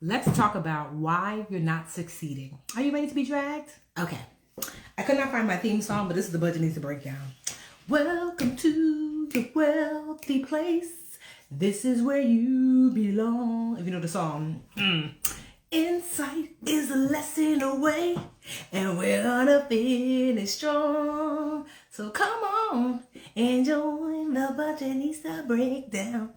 Let's talk about why you're not succeeding. Are you ready to be dragged? Okay. I could not find my theme song, but this is the Budgetnista Breakdown. Welcome to your wealthy place. This is where you belong. If you know the song. Insight is a lesson away, and we're gonna finish strong. So come on and join the Budgetnista Breakdown.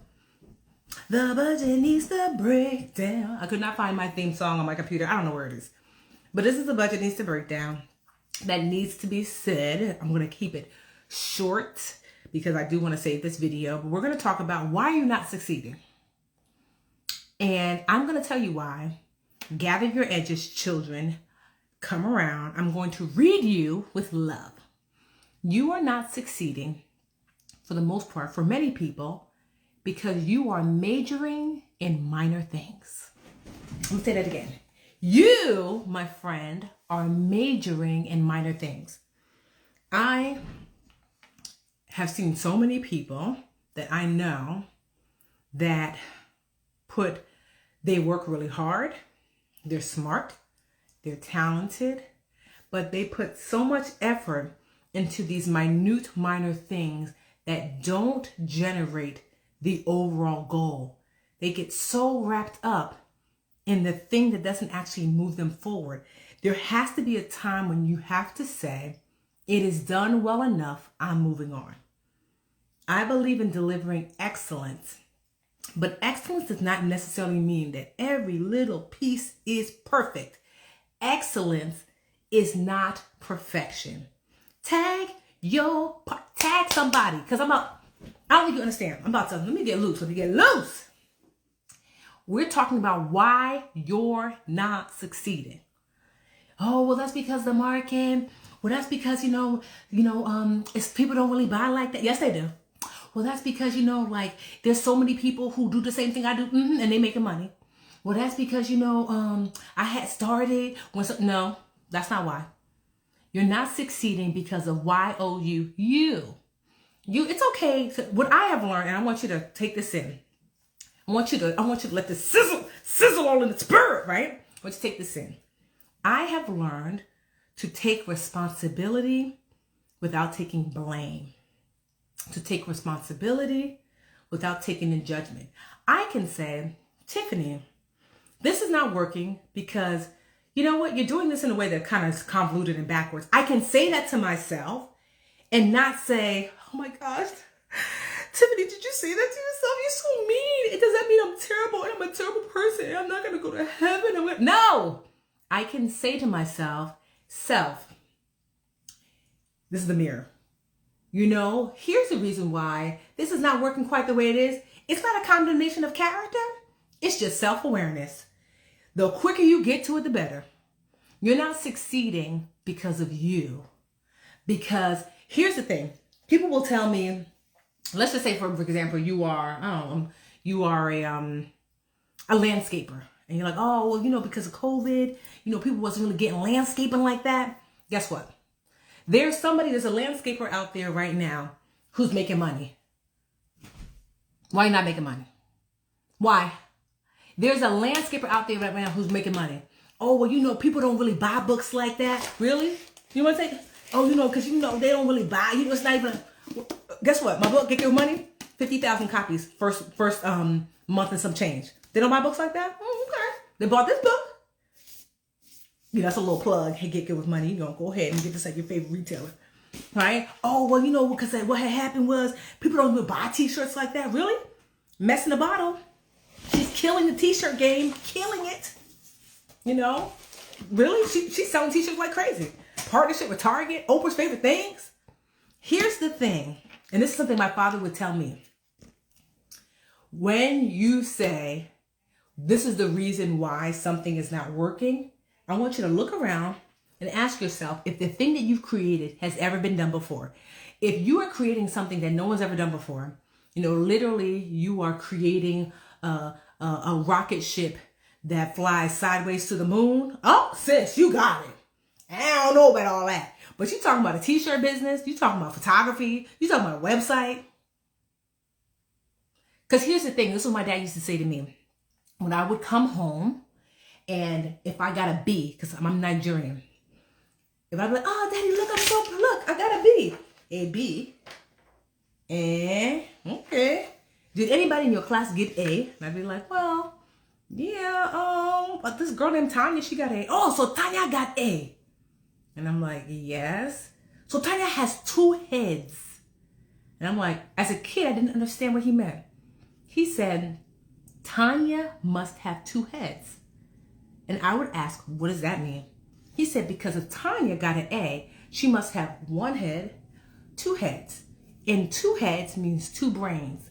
The Budgetnista Breakdown. I could not find my theme song on my computer. I don't know where it is. But this is the Budgetnista Breakdown that needs to be said. I'm going to keep it short because I do want to save this video. But we're going to talk about why you're not succeeding. And I'm going to tell you why. Gather your edges, children. Come around. I'm going to read you with love. You are not succeeding, for the most part, for many people, because you are majoring in minor things. Let me say that again. You, my friend, are majoring in minor things. I have seen so many people that I know that they work really hard, they're smart, they're talented, but they put so much effort into these minute minor things that don't generate the overall goal. They get so wrapped up in the thing that doesn't actually move them forward. There has to be a time when you have to say, it is done well enough, I'm moving on. I believe in delivering excellence, but excellence does not necessarily mean that every little piece is perfect. Excellence is not perfection. Tag somebody, because I don't think you understand. Let me get loose. Let me get loose. We're talking about why you're not succeeding. Oh, well, that's because the market. Well, that's because, it's people don't really buy like that. Yes, they do. Well, that's because, there's so many people who do the same thing I do, and they making money. Well, that's because, I had started no, that's not why. You're not succeeding because of you. It's okay. What I have learned, and I want you to take this in. I want you to let this sizzle all in the spirit, right? I want you to take this in. I have learned to take responsibility without taking blame. To take responsibility without taking in judgment. I can say, Tiffany, this is not working because, you know what? You're doing this in a way that kind of is convoluted and backwards. I can say that to myself and not say, oh my gosh, Tiffany, did you say that to yourself? You're so mean. Does that mean I'm terrible and I'm a terrible person and I'm not going to go to heaven? No, I can say to myself, self, this is the mirror. Here's the reason why this is not working quite the way it is. It's not a condemnation of character. It's just self-awareness. The quicker you get to it, the better. You're not succeeding because of you. Because here's the thing. People will tell me, let's just say, for example, you are a landscaper. And you're like, oh, well, because of COVID, people wasn't really getting landscaping like that. Guess what? There's a landscaper out there right now who's making money. Why are you not making money? Why? There's a landscaper out there right now who's making money. Oh, well, people don't really buy books like that. Really? You want to say, oh, because they don't really buy. It's not even. Guess what? My book, Get Your Money, 50,000 copies first month and some change. They don't buy books like that? Okay. They bought this book. That's a little plug. Hey, Get Good with Money. Go ahead and get this at your favorite retailer. Right? Oh, well, because what had happened was people don't even buy t-shirts like that. Really? Messing the bottle. She's killing the t-shirt game. Killing it. Really? She's selling t-shirts like crazy. Partnership with Target. Oprah's favorite things. Here's the thing. And this is something my father would tell me. When you say, this is the reason why something is not working, I want you to look around and ask yourself if the thing that you've created has ever been done before. If you are creating something that no one's ever done before, literally you are creating a rocket ship that flies sideways to the moon. Oh, sis, you got it. I don't know about all that. But you're talking about a t-shirt business. You're talking about photography. You're talking about a website. Because here's the thing. This is what my dad used to say to me. When I would come home And if I got a B, because I'm Nigerian, if I'm like, oh, Daddy, look, I got a B. A B. And, okay. Did anybody in your class get A? And I'd be like, well, yeah, but this girl named Tanya, she got A. Oh, so Tanya got A. And I'm like, yes. So Tanya has 2 heads. And I'm like, as a kid, I didn't understand what he meant. He said, Tanya must have 2 heads. And I would ask, what does that mean? He said, because if Tanya got an A, she must have 1 head, 2 heads. And 2 heads means 2 brains.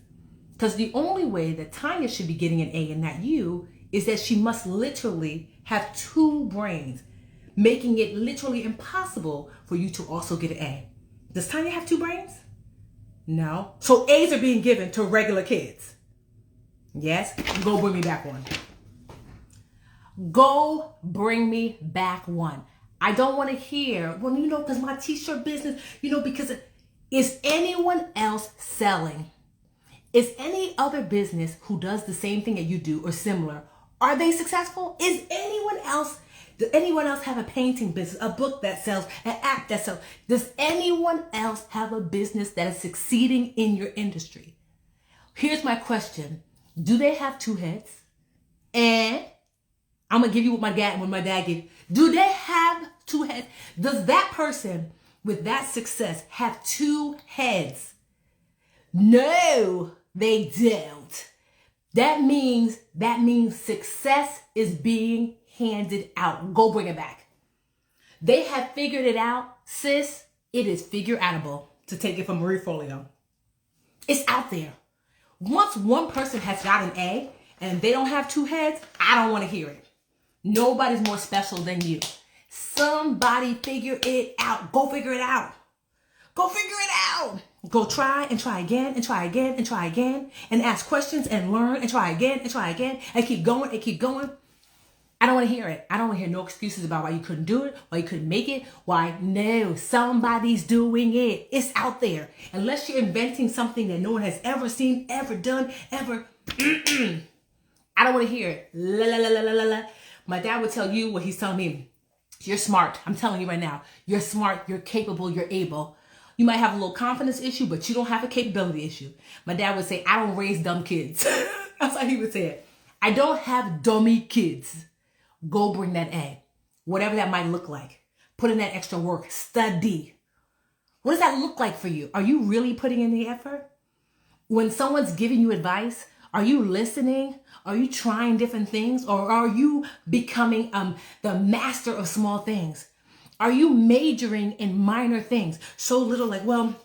Because the only way that Tanya should be getting an A and not you is that she must literally have 2 brains, making it literally impossible for you to also get an A. Does Tanya have 2 brains? No. So A's are being given to regular kids. Yes? Go bring me back one. Go bring me back one. I don't want to hear, well, because my t-shirt business, because is anyone else selling? Is any other business who does the same thing that you do or similar, are they successful? Does anyone else have a painting business, a book that sells, an app that sells? Does anyone else have a business that is succeeding in your industry? Here's my question. Do they have 2 heads? And I'm going to give you what my dad gave. Do they have 2 heads? Does that person with that success have 2 heads? No, they don't. That means success is being handed out. Go bring it back. They have figured it out, sis. It is figure-outable, to take it from Marie Folio. It's out there. Once one person has got an A and they don't have 2 heads, I don't want to hear it. Nobody's more special than you. Somebody figure it out. Go figure it out. Go figure it out. Go try and try again and try again and try again and ask questions and learn and try again and keep going and keep going. I don't want to hear it. I don't want to hear no excuses about why you couldn't do it, why you couldn't make it, why no, somebody's doing it. It's out there. Unless you're inventing something that no one has ever seen, ever done, ever. I don't want to hear it. La, la, la, la, la, la. My dad would tell you what he's telling me. You're smart. I'm telling you right now. You're smart. You're capable. You're able. You might have a little confidence issue, but you don't have a capability issue. My dad would say, I don't raise dumb kids. That's how he would say it. I don't have dummy kids. Go bring that A. Whatever that might look like. Put in that extra work. Study. What does that look like for you? Are you really putting in the effort? When someone's giving you advice, are you listening? Are you trying different things? Or are you becoming the master of small things? Are you majoring in minor things? So little like, well,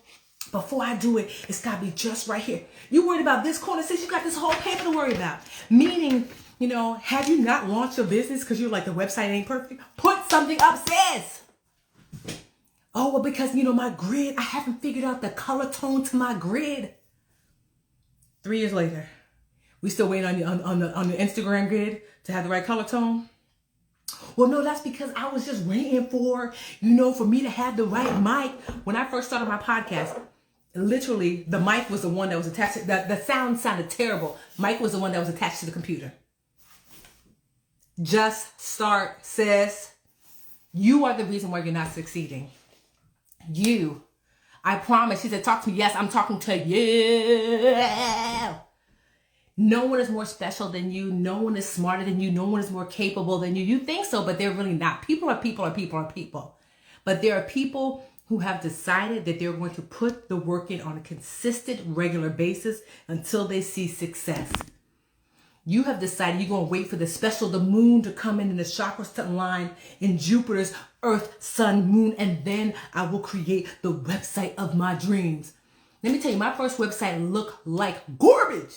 before I do it, it's got to be just right here. You worried about this corner, sis, you got this whole paper to worry about. Meaning, have you not launched your business because you're like, the website ain't perfect? Put something up, sis. Oh, well, because, my grid, I haven't figured out the color tone to my grid. 3 years later, we still waiting on the Instagram grid to have the right color tone. Well, no, that's because I was just waiting for me to have the right mic. When I first started my podcast, literally the mic was the one that was attached to, the sound sounded terrible. Mic was the one that was attached to the computer. Just start, sis. You are the reason why you're not succeeding. You. I promise. She said, talk to me. Yes, I'm talking to you. No one is more special than you. No one is smarter than you. No one is more capable than you. You think so, but they're really not. People are people are people are people. But there are people who have decided that they're going to put the work in on a consistent, regular basis until they see success. You have decided you're going to wait for the moon to come in the chakras to align in Jupiter's Earth, Sun, Moon, and then I will create the website of my dreams. Let me tell you, my first website looked like garbage.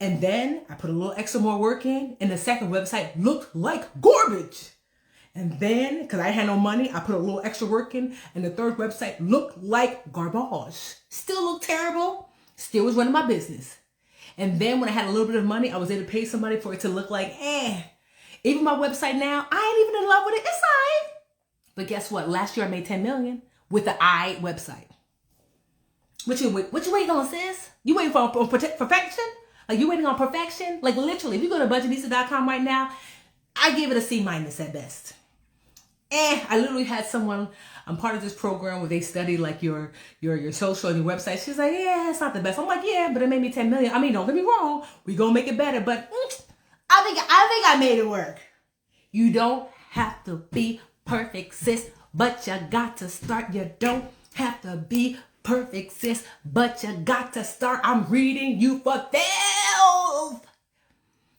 And then I put a little extra more work in, and the second website looked like garbage. And then, because I had no money, I put a little extra work in, and the third website looked like garbage. Still looked terrible, still was running my business. And then when I had a little bit of money, I was able to pay somebody for it to look like, Even my website now, I ain't even in love with it. It's all right. But guess what? Last year I made $10 million with the I website. What you waiting on, sis? You waiting for perfection? Like, you waiting on perfection? Like, literally, if you go to budgetnista.com right now, I give it a C- at best. I literally had someone, I'm part of this program where they study like your social and your website. She's like, yeah, it's not the best. I'm like, yeah, but it made me 10 million. I mean, don't get me wrong. We gonna make it better, but I think I made it work. You don't have to be perfect, sis, but you got to start. You don't have to be perfect, sis, but you got to start. I'm reading you for filth.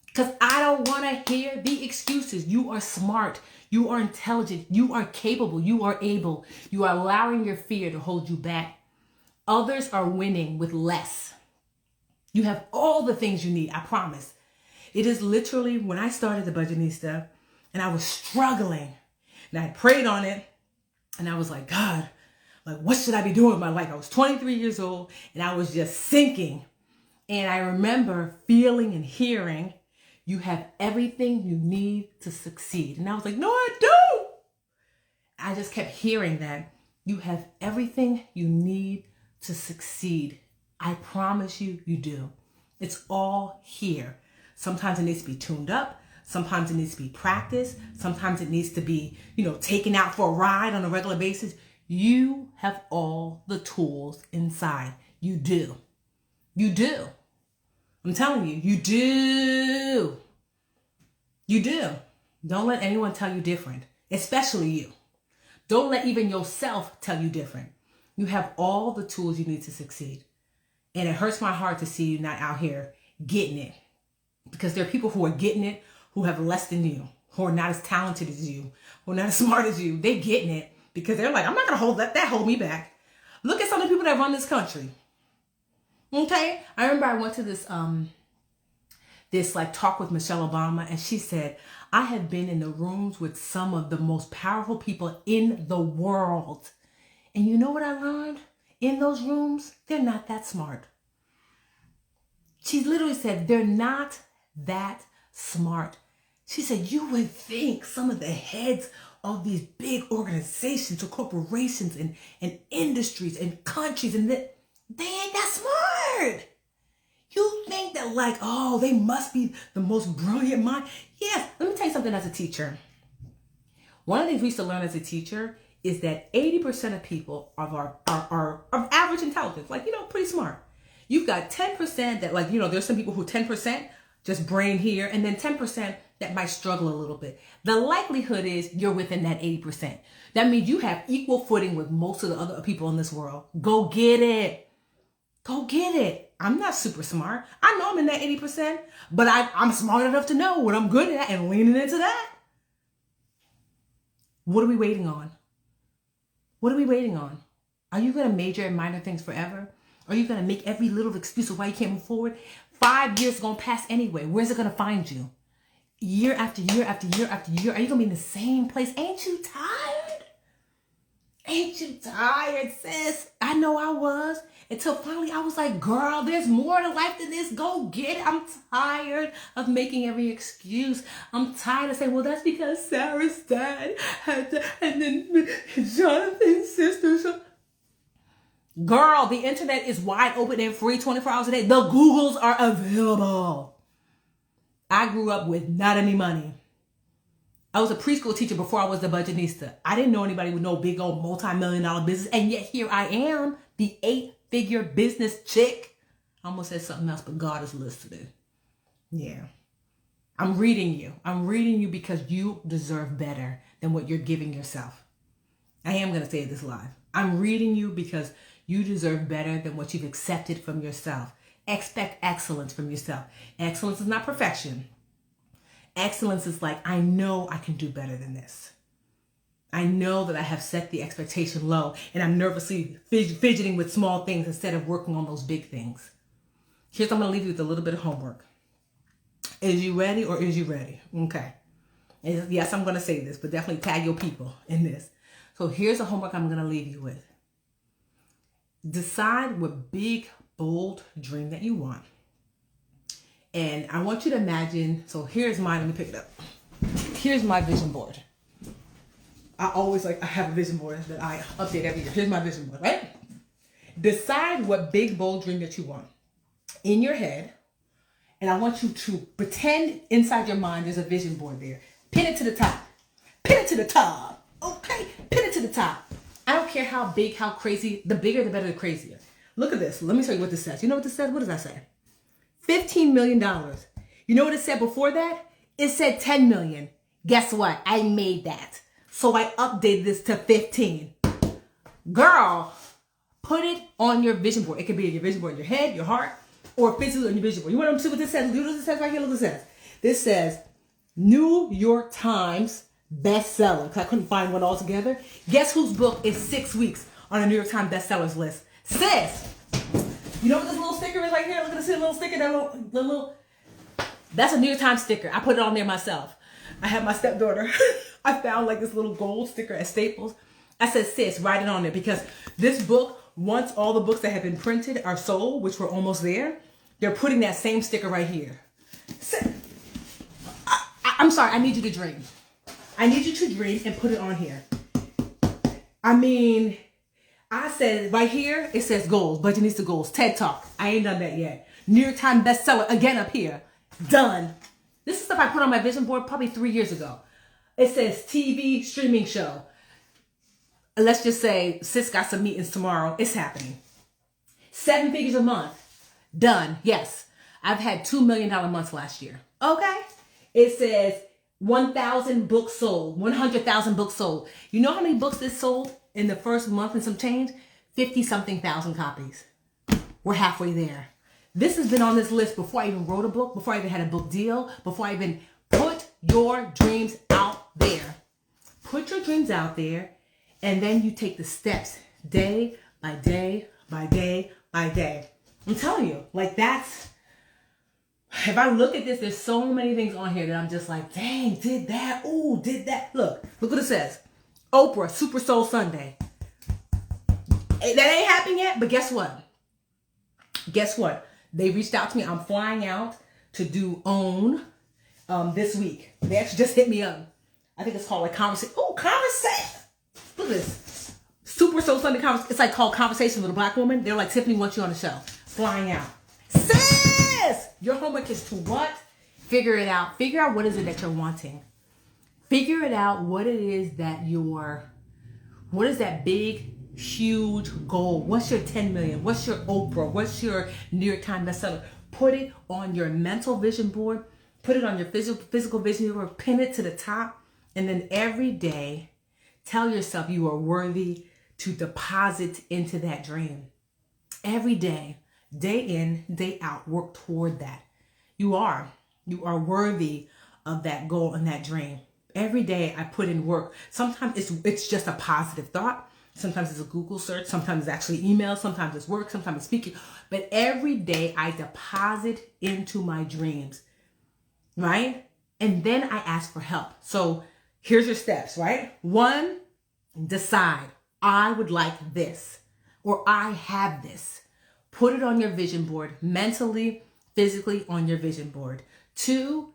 Because I don't want to hear the excuses. You are smart. You are intelligent. You are capable. You are able. You are allowing your fear to hold you back. Others are winning with less. You have all the things you need, I promise. It is literally when I started the Budgetnista and I was struggling and I prayed on it and I was like, God, like, what should I be doing with my life? I was 23 years old and I was just sinking. And I remember feeling and hearing, you have everything you need to succeed. And I was like, no, I don't. I just kept hearing that. You have everything you need to succeed. I promise you, you do. It's all here. Sometimes it needs to be tuned up. Sometimes it needs to be practiced. Sometimes it needs to be, taken out for a ride on a regular basis. You have all the tools inside. You do. You do. I'm telling you, you do. You do. Don't let anyone tell you different, especially you. Don't let even yourself tell you different. You have all the tools you need to succeed. And it hurts my heart to see you not out here getting it. Because there are people who are getting it who have less than you, who are not as talented as you, who are not as smart as you. They're getting it because they're like, I'm not going to let that hold me back. Look at some of the people that run this country. Okay? I remember I went to this talk with Michelle Obama, and she said, I have been in the rooms with some of the most powerful people in the world. And you know what I learned? In those rooms, they're not that smart. She literally said, they're not that smart. She said, you would think some of the heads of these big organizations or corporations and industries and countries, and that they ain't that smart. You think that they must be the most brilliant mind. Yes, let me tell you something as a teacher. One of the things we used to learn as a teacher is that 80% of people are of average intelligence, pretty smart. You've got 10% that there's some people who 10% just brain here, and then 10% that might struggle a little bit. The likelihood is you're within that 80%. That means you have equal footing with most of the other people in this world. Go get it. Go get it. I'm not super smart. I know I'm in that 80%, but I'm smart enough to know what I'm good at and leaning into that. What are we waiting on? What are we waiting on? Are you going to major in minor things forever? Are you going to make every little excuse of why you can't move forward? 5 years is going to pass anyway. Where's it going to find you? Year after year after year after year. Are you going to be in the same place? Ain't you tired? Ain't you tired, sis? I know I was. Until finally I was like, girl, there's more to life than this. Go get it. I'm tired of making every excuse. I'm tired of saying, well, that's because Sarah's dad had to, and then Jonathan's sister. Girl, the internet is wide open and free 24 hours a day. The Googles are available. I grew up with not any money. I was a preschool teacher before I was the Budgetnista. I didn't know anybody with no big old multi-million-dollar business. And yet here I am, the 8-figure business chick. I almost said something else, but God is listening. Yeah. I'm reading you. I'm reading you because you deserve better than what you're giving yourself. I am going to say this live. I'm reading you because you deserve better than what you've accepted from yourself. Expect excellence from yourself. Excellence is not perfection. Excellence is I know I can do better than this. I know that I have set the expectation low and I'm nervously fidgeting with small things instead of working on those big things. Here's what I'm going to leave you with a little bit of homework. Is you ready or is you ready? Okay. And yes, I'm going to say this, but definitely tag your people in this. So here's the homework I'm going to leave you with. Decide what big, bold dream that you want. And I want you to imagine, so here's mine, let me pick it up. Here's my vision board. I have a vision board that I update every year. Here's my vision board, right? Decide what big, bold dream that you want in your head. And I want you to pretend inside your mind there's a vision board there. Pin it to the top. Pin it to the top. Okay, pin it to the top. I don't care how big, how crazy. The bigger, the better, the crazier. Look at this. Let me tell you what this says. You know what this says? What does that say? $15 million. You know what it said before that? It said 10 million. Guess what? I made that. So I updated this to 15. Girl, put it on your vision board. It could be in your vision board in your head, your heart, or physically on your vision board. You want to see what this says? Look what this says right here. Look what this says. This says New York Times bestseller. Because I couldn't find one altogether. Guess whose book is 6 weeks on the New York Times bestsellers list? Sis! You know what this little sticker is right here? Look at this little sticker. That little. That's a New York Times sticker. I put it on there myself. I had my stepdaughter. I found like this little gold sticker at Staples. I said, sis, write it on there because this book, once all the books that have been printed are sold, which were almost there, they're putting that same sticker right here. I'm sorry. I need you to dream. I need you to dream and put it on here. I mean, I said right here, it says goals, Budgetnista goals, TED Talk. I ain't done that yet. New York Times bestseller, again up here. Done. This is stuff I put on my vision board probably 3 years ago. It says TV streaming show. Let's just say sis got some meetings tomorrow. It's happening. 7 figures a month. Done. Yes. I've had $2 million months last year. Okay. It says 1,000 books sold. 100,000 books sold. You know how many books this sold in the first month and some change? 50-something thousand copies. We're halfway there. This has been on this list before I even wrote a book, before I even had a book deal, before I even put your dreams out there. Put your dreams out there, and then you take the steps day by day by day by day. I'm telling you, like that's, if I look at this, there's so many things on here that I'm just like, dang, did that, ooh, did that. Look what it says. Oprah, Super Soul Sunday. That ain't happened yet, but guess what? Guess what? They reached out to me. I'm flying out to do OWN this week. They actually just hit me up. I think it's called like conversation. Oh, conversation. Look at this. Super Soul Sunday conversation. It's like called Conversation with a Black Woman. They're like, Tiffany wants you on the show. Flying out. Sis! Your homework is to what? Figure it out. Figure out what is it that you're wanting. Figure it out what it is that what is that big, huge goal? What's your 10 million? What's your Oprah? What's your New York Times bestseller? Put it on your mental vision board. Put it on your physical vision board. Pin it to the top. And then every day, tell yourself you are worthy to deposit into that dream. Every day, day in, day out, work toward that. You are worthy of that goal and that dream. Every day I put in work. Sometimes it's just a positive thought. Sometimes it's a Google search. Sometimes it's actually email. Sometimes it's work. Sometimes it's speaking. But every day I deposit into my dreams, right? And then I ask for help. So here's your steps, right? 1, decide. I would like this, or I have this. Put it on your vision board, mentally, physically on your vision board. 2,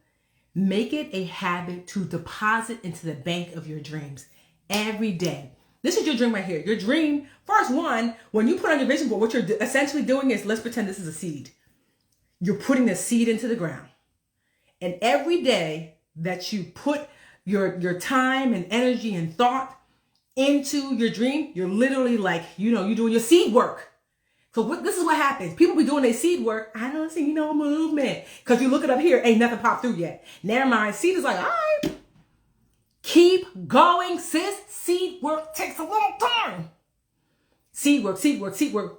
make it a habit to deposit into the bank of your dreams every day. This is your dream right here. Your dream, first one, when you put on your vision board, what you're essentially doing is, let's pretend this is a seed. You're putting the seed into the ground. And every day that you put your time and energy and thought into your dream, you're literally like, you're doing your seed work. So this is what happens. People be doing their seed work. I don't see no movement. Because you look it up here, ain't nothing popped through yet. Never mind. Seed is like, all right. Keep going, sis. Seed work takes a little time. Seed work,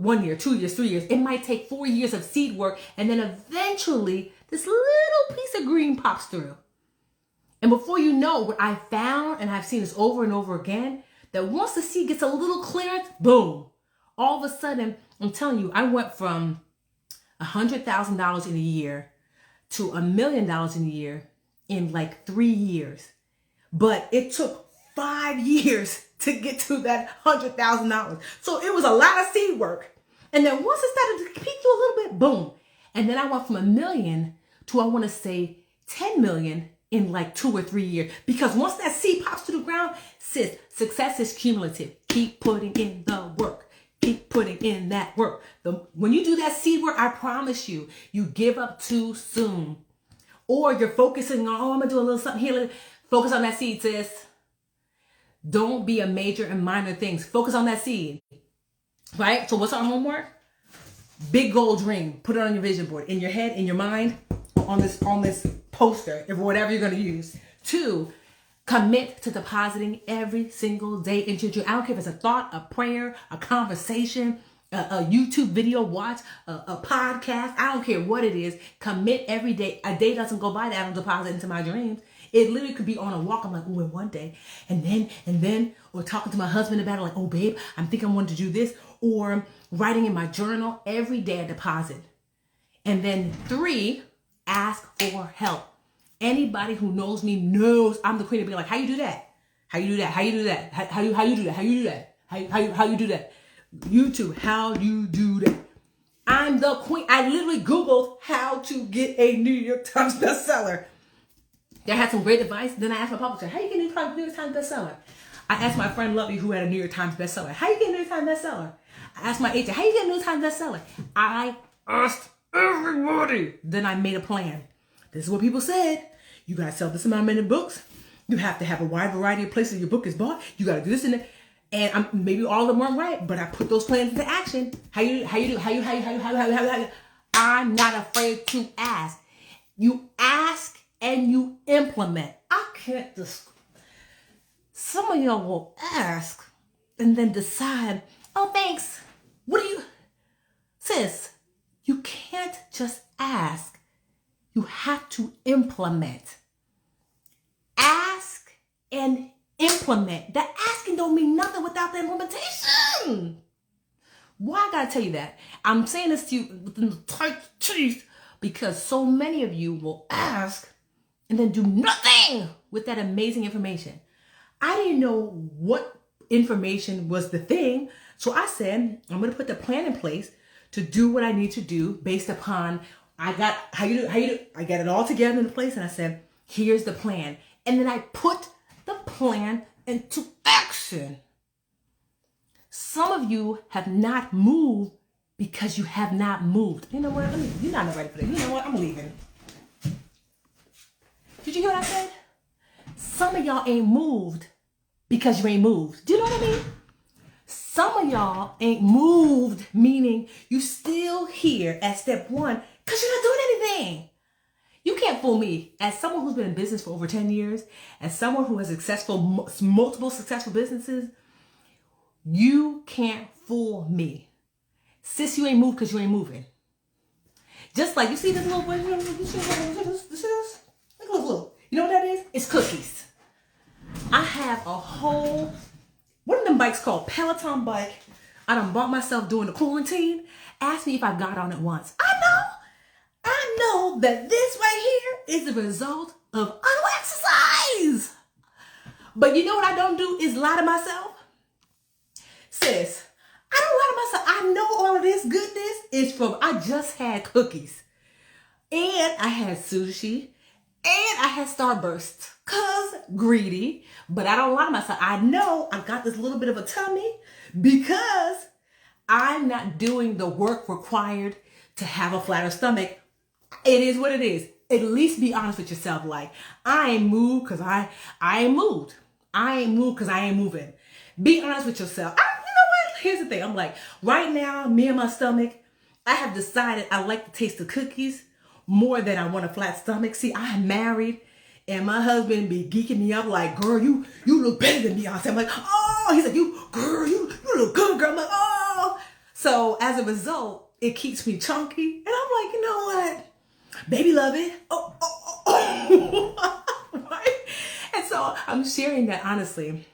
1 year, 2 years, 3 years. It might take 4 years of seed work. And then eventually this little piece of green pops through. And before you know, what I found, and I've seen this over and over again, that once the seed gets a little clearance, boom. All of a sudden, I'm telling you, I went from $100,000 in a year to $1 million in a year in like 3 years. But it took 5 years to get to that $100,000. So it was a lot of seed work. And then once it started to peak you a little bit, boom. And then I went from $1 million to, I want to say, 10 million in like 2 or 3 years. Because once that seed pops to the ground, sis, success is cumulative. Keep putting in the work. Keep putting in that work. When you do that seed work, I promise you give up too soon. Or you're focusing on, I'm going to do a little something here. Focus on that seed, sis. Don't be a major and minor things. Focus on that seed. Right? So what's our homework? Big goal dream. Put it on your vision board. In your head, in your mind, on this poster, or whatever you're going to use. 2, commit to depositing every single day into your dream. I don't care if it's a thought, a prayer, a conversation, a YouTube video watch, a podcast. I don't care what it is. Commit every day. A day doesn't go by that I don't deposit into my dreams. It literally could be on a walk. I'm like, oh, in one day. And then, or talking to my husband about it, like, oh, babe, I'm thinking I want to do this. Or writing in my journal every day I deposit. And then 3, ask for help. Anybody who knows me knows I'm the queen of being like, how you do that? How you do that? How you do that? How you do that? How you do that? How you do that? YouTube, how you do that? I'm the queen. I literally Googled how to get a New York Times bestseller. They had some great advice. Then I asked my publisher, how you get a New York Times bestseller? I asked my friend Lovey, who had a New York Times bestseller, how you get a New York Times bestseller? I asked my agent, how you get a New York Times bestseller? I asked everybody. Then I made a plan. This is what people said. You got to sell this amount of many books. You have to have a wide variety of places your book is bought. You got to do this and that. And maybe all of them weren't right, but I put those plans into action. How you do? I'm not afraid to ask. You ask and you implement. I can't just. Some of y'all will ask and then decide, oh, thanks. What do you, sis? You can't just ask. You have to implement. Ask and implement. That asking don't mean nothing without the implementation. Why I gotta tell you that? I'm saying this to you within the tight teeth because so many of you will ask and then do nothing with that amazing information. I didn't know what information was the thing, so I said I'm gonna put the plan in place to do what I need to do based upon I got it all together in the place, and I said, here's the plan. And then I put the plan into action. Some of you have not moved because you have not moved. You know what? You're not ready for that. You know what? I'm leaving. Did you hear what I said? Some of y'all ain't moved because you ain't moved. Do you know what I mean? Some of y'all ain't moved, meaning you still here at step 1 because you're not doing anything. You can't fool me. As someone who's been in business for over 10 years, as someone who has multiple successful businesses, you can't fool me. Sis, you ain't moved because you ain't moving. Just like, you see this little boy? Look. You know what that is? It's cookies. I have a whole, what are them bikes called? Peloton bike. I done bought myself during the quarantine. Ask me if I got on it once. I know that this right here is the result of unexercise. But you know what I don't do is lie to myself. Sis, I don't lie to myself. I know all of this goodness is from, I just had cookies. And I had sushi. And I had Starburst. Cause greedy. But I don't lie to myself. I know I got this little bit of a tummy because I'm not doing the work required to have a flatter stomach. It is what it is. At least be honest with yourself. Like, I ain't moved because I ain't moved. I ain't moved because I ain't moving. Be honest with yourself. You know what? Here's the thing. I'm like, right now, me and my stomach, I have decided I like the taste of cookies more than I want a flat stomach. See, I'm married and my husband be geeking me up like, girl, you look better than Beyonce. I'm like, oh, he's like, you look good, girl. I'm like, oh. So as a result, it keeps me chunky. And I'm like, you know what? Baby love it. Oh. Right? And so I'm sharing that honestly.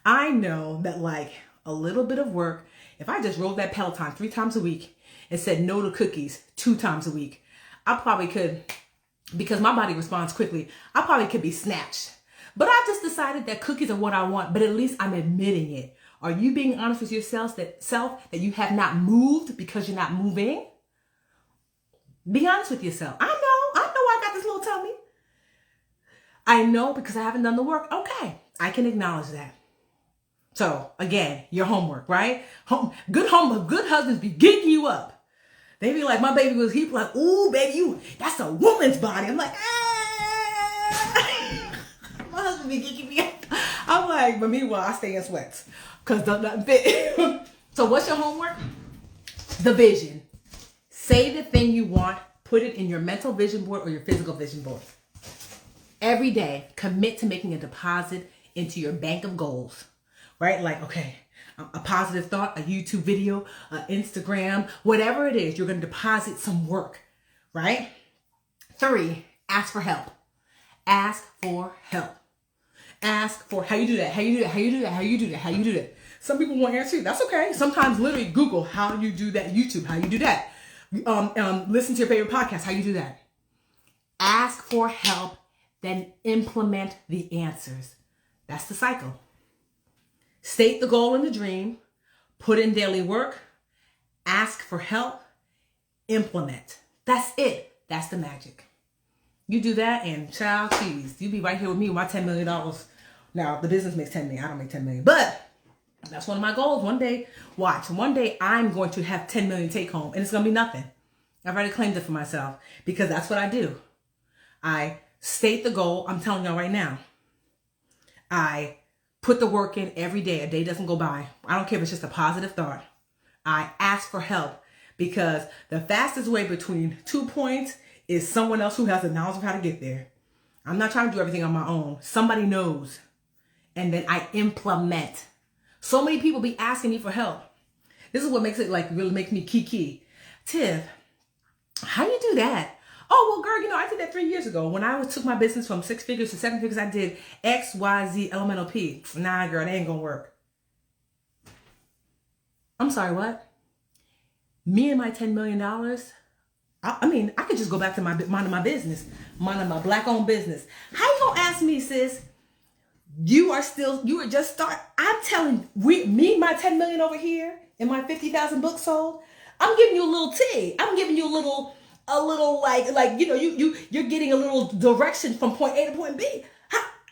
I know that like a little bit of work, if I just rolled that Peloton 3 times a week and said no to cookies 2 times a week, I probably could, because my body responds quickly, I probably could be snatched. But I just decided that cookies are what I want, but at least I'm admitting it. Are you being honest with yourself that you have not moved because you're not moving? Be honest with yourself. I know I got this little tummy. I know because I haven't done the work. Okay, I can acknowledge that. So again, your homework, right? Good husbands be geeking you up. They be like, my baby was, he be like, ooh, baby, that's a woman's body. I'm like, ah. My I'm like, but meanwhile, I stay in sweats because nothing fit. So what's your homework? The vision. Say the thing you want. Put it in your mental vision board or your physical vision board. Every day, commit to making a deposit into your bank of goals, right? Like, okay, a positive thought, a YouTube video, Instagram, whatever it is, you're going to deposit some work, right? 3, ask for help. Ask for help. Ask for how you do that, how you do that, how you do that, how you do that, how you do that. Some people won't answer you. That's okay. Sometimes literally Google how you do that, YouTube, how you do that. Listen to your favorite podcast, how you do that. Ask for help, then implement the answers. That's the cycle. State the goal and the dream, put in daily work, ask for help, implement. That's it. That's the magic. You do that and child, please, you be right here with me with my $10 million. Now, the business makes $10 million. I don't make $10 million, but that's one of my goals. One day, watch, one day I'm going to have 10 million take home and it's going to be nothing. I've already claimed it for myself because that's what I do. I state the goal. I'm telling y'all right now. I put the work in every day. A day doesn't go by. I don't care if it's just a positive thought. I ask for help because the fastest way between 2 points is someone else who has the knowledge of how to get there. I'm not trying to do everything on my own. Somebody knows. And then I implement. So many people be asking me for help. This is what makes it like really makes me kiki. Tiff, how you do that? Oh, well, girl, I did that 3 years ago. When I took my business from 6 figures to 7 figures, I did X, Y, Z, elemental P. Nah, girl, that ain't gonna work. I'm sorry, what? Me and my $10 million? I mean, I could just go back to minding my business, minding my black-owned business. How you gonna ask me, sis? You are just start. I'm telling me, my 10 million over here and my 50,000 books sold. I'm giving you a little tea. I'm giving you a little like you're getting a little direction from point A to point B.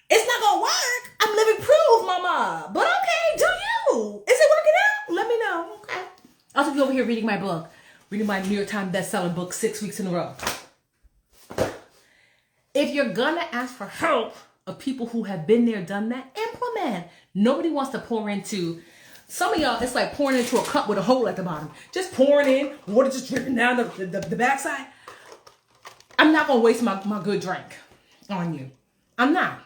It's not gonna work. I'm living proof, mama. But okay, do you? Is it working out? Let me know. Okay. I'll be over here reading my book, reading my New York Times best-selling book 6 weeks in a row. If you're gonna ask for help of people who have been there, done that, implement. Nobody wants to pour into. Some of y'all, it's like pouring into a cup with a hole at the bottom. Just pouring in, water just dripping down the backside. I'm not going to waste my good drink on you. I'm not.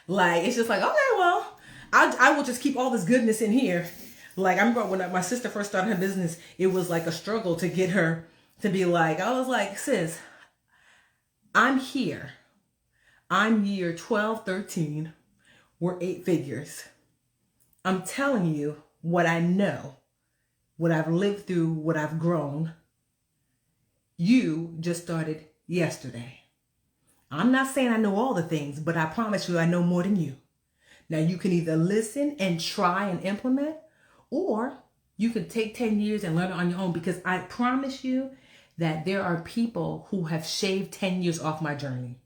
Like, it's just like, okay, well, I will just keep all this goodness in here. Like, I remember when my sister first started her business, it was like a struggle to get her to be like, I was like, sis, I'm here. I'm year 12, 13. We're 8 figures. I'm telling you what I know, what I've lived through, what I've grown. You just started yesterday. I'm not saying I know all the things, but I promise you I know more than you. Now you can either listen and try and implement, or you can take 10 years and learn it on your own, because I promise you that there are people who have shaved 10 years off my journey.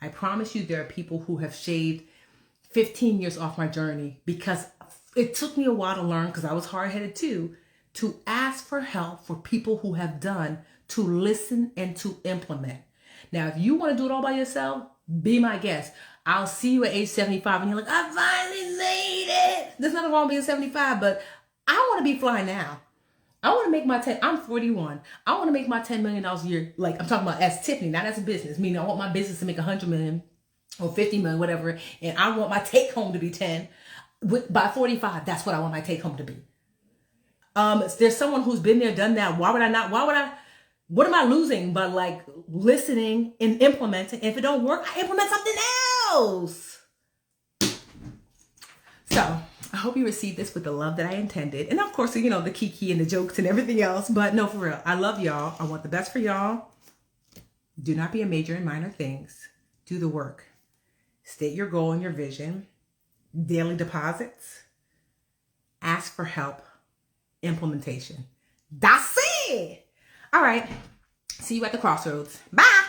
I promise you there are people who have shaved 15 years off my journey, because it took me a while to learn, because I was hard-headed too, to ask for help for people who have done, to listen and to implement. Now, if you want to do it all by yourself, be my guest. I'll see you at age 75 and you're like, I finally made it. There's nothing wrong with being 75, but I want to be fly now. I want to make I'm 41. I want to make my $10 million a year. Like, I'm talking about as Tiffany, not as a business. Meaning I want my business to make 100 million or 50 million, whatever. And I want my take home to be 10. By 45, that's what I want my take home to be. There's someone who's been there, done that. What am I losing by like listening and implementing? If it don't work, I implement something else. So I hope you received this with the love that I intended. And of course, the kiki and the jokes and everything else. But no, for real, I love y'all. I want the best for y'all. Do not be a major in minor things. Do the work. State your goal and your vision. Daily deposits. Ask for help. Implementation. That's it. All right. See you at the crossroads. Bye.